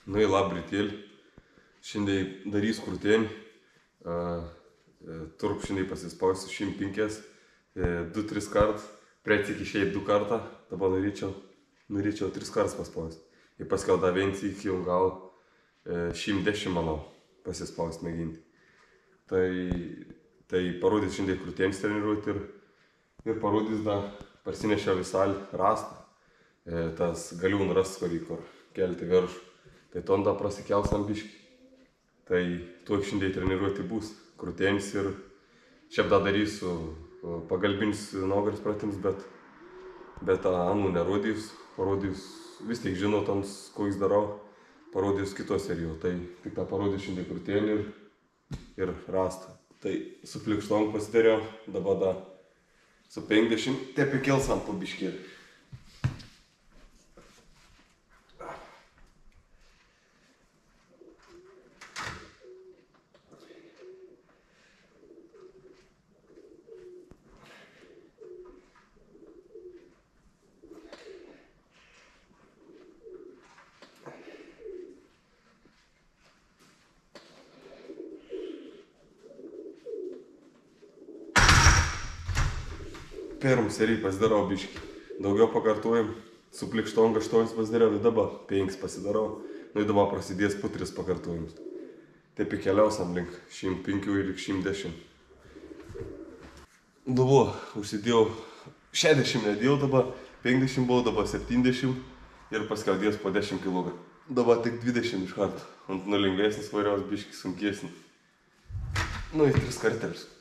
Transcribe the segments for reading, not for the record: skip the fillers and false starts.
Nu į labrytėlį. Šiandien darys krūtienį. Turp šiandien pasispausiu 105, 2-3 kart. Pretik išėjai 2 kartą. Dabar norėčiau 3 kartus paspausti. Ir paskiau dar vien iki jau gal 110, manau, pasispausti mėginti. Tai parodys šiandien krūtienį treniruoti ir parodys dar parsinešiau į salį rastą. Tas galiūnų rastas, kur kelti viršų. Tai tonda prasikelsam biškį. Tai tuo šiandien treniruoti bus krūtienis ir šiaip dar darysiu pagalbinsiu nugaros pratimus, bet anų nerodys, parodys, vis tiek žinotams, ko jis darau, parodys kitos serijos. Tai tik tą parodys šiandien krūtienį ir rastą. Tai su plikštom pasidariau, dabar dar su 50 tepi kelsam po biškėlį. Pirmą seriją pasidarau biškį. Daugiau pakartojim. Su plikštom 8 pasidariau, ir dabar 5 pasidarau. Nu ir dabar prasidės po 3 pakartojimus. Taip keliausiam link 105 ir link 110. Dabar užsidėjau 60 nedėjau dabar, 50 buvo, dabar 70 ir paskiau po 10 kg. Dabar tik 20 iš karto. Ant lengvesnis variaus, biškį sunkesnis. Nu į 3 kartelius.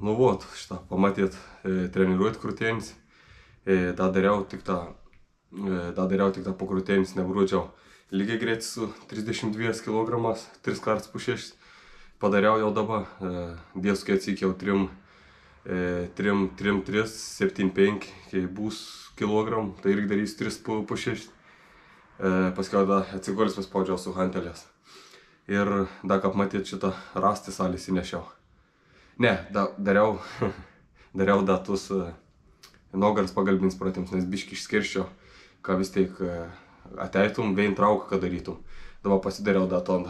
Nu vot, šitą pamatėt treniruoti krūtienis. Da dariau tik tą po krūtienis nebrūdžiau. Lygiai greit su 32 kg, 3 kartus po 6. Padariau jau dabar, dėsiu kai atsikiau 3, 7, 5, kai bus kilogram, tai irgi darysiu 3 po 6. Paskiau da atsigulis paspaudžiau su hantelės. Ir da kaip matėt šitą rastį salės įnešiau. Ne, dariau da tus nugaros pagalbinius pratimus, nes biškį išskirščiau, ką vis tiek ateitum, vien trauką, ką darytum. Dabar pasidariau da ton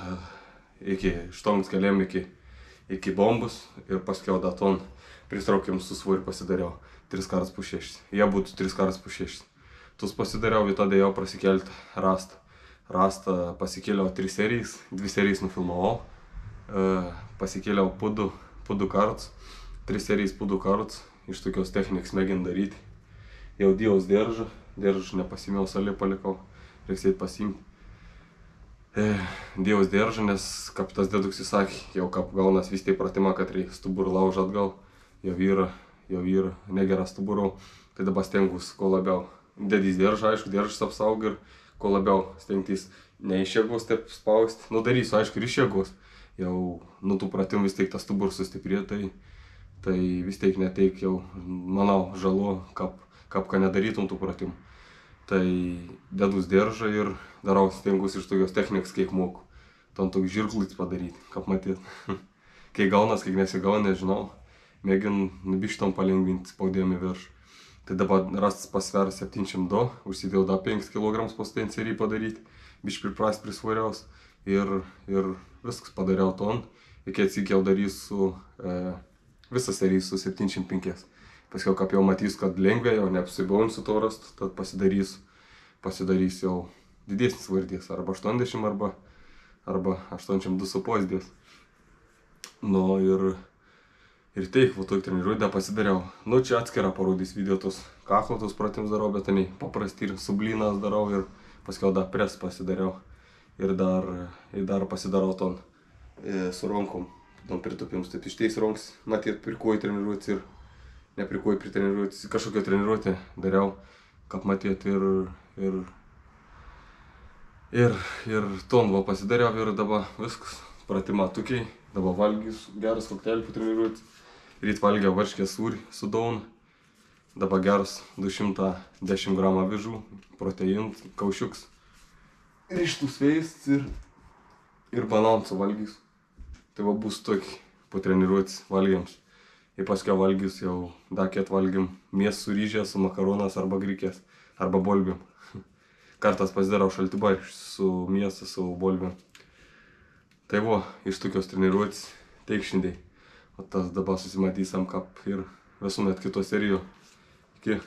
iki štongs keliam iki bombus ir paskiau da ton pristraukiam su svoriu pasidariau 3 kartus po 6. Jie būtų 3 kartus po 6. Tus pasidariau ir tada jau prasikelti rastą. Rastą pasikėliau 3 serijas, 2 serijas nufilmavau. Pasikėliau po 2 kartus, 3 serijas po 2 kartus. Iš tokios technikos mėgint daryti. Jau dėjau diržą nepasimėjau, salį palikau, reiks eit pasiimti. Dėjau diržą, nes kaip tas dėduks įsakė, jau kaip gaunas vis tai pratimą, kad reikia stuburų laužą atgal, jau yra negerą stuburų, tai dabar stengus kuo labiau. Dėdys diržą, aišku, diržas apsaugo ir kuo labiau stengtis ne iš jėgos taip spausti. Nu darysiu, aišku, ir iš jėgos. Jau nu tų pratimų vis tiek tas stuburus sustiprėjo, tai vis tiek neteik jau, manau, žalu, kaip ką nedarytum tų pratimų. Tai dedus diržą ir darau stengus iš tokios technikos, kiek moku. Ton toks žirklutis padaryti, kaip matėt. Kai gaunas, kai nesigauna, nežinau. Mėgin bištom palengvinti spaudėjimą į viršų. Tai dabar rastas pasveria 702, užsidėjau da 5 kg paskutinį seriją padaryti, biškai priprast prie svariaus ir viskas padariau ton. Iki atsikėjau darysiu visą seriją su 705. Paskiau, kaip jau matys, kad lengvė, jau neapsibaujam su to rastu, tad pasidarys jau didesnis svardės, arba 80, arba 82,5 dės. Nu ir taip, va tokį treniruotę pasidariau. Nu čia atskirą parodys video tos kaklotus pratimus darau, bet tai paprasti ir sublinas darau ir paskiau dar pres pasidariau. Ir dar pasidarau ton su ronkom, ton pritupimus. Tai iš teis ronks, matėt, prikuoju treniruotės ir neprikuoju prie treniruotės. Kažkokią treniruotę dariau, kaip matėt, ir ton va pasidariau ir dabar viskas. Pratimą tukiai, dabar valgysiu geras kokteilį po treniruotės. Ryt valgiau varškės sūrį su daunu. Dabar geras 210 g avižų, proteinų, kaušiuks. Rištus veistis ir bananų suvalgysiu. Tai va bus tokį po treniruotės valgiams. Ir paskiau valgysiu jau dar ket valgym mėsą su ryžės, su makaronas arba grikės, arba bolbėm. Kartas pasidarau šaltibarščių su mėsa, su bolbėm. Tai va, iš tokios treniruotės teik šiandien. O tas dabar susimatysim kaip ir visuomet kitos serijų. Iki.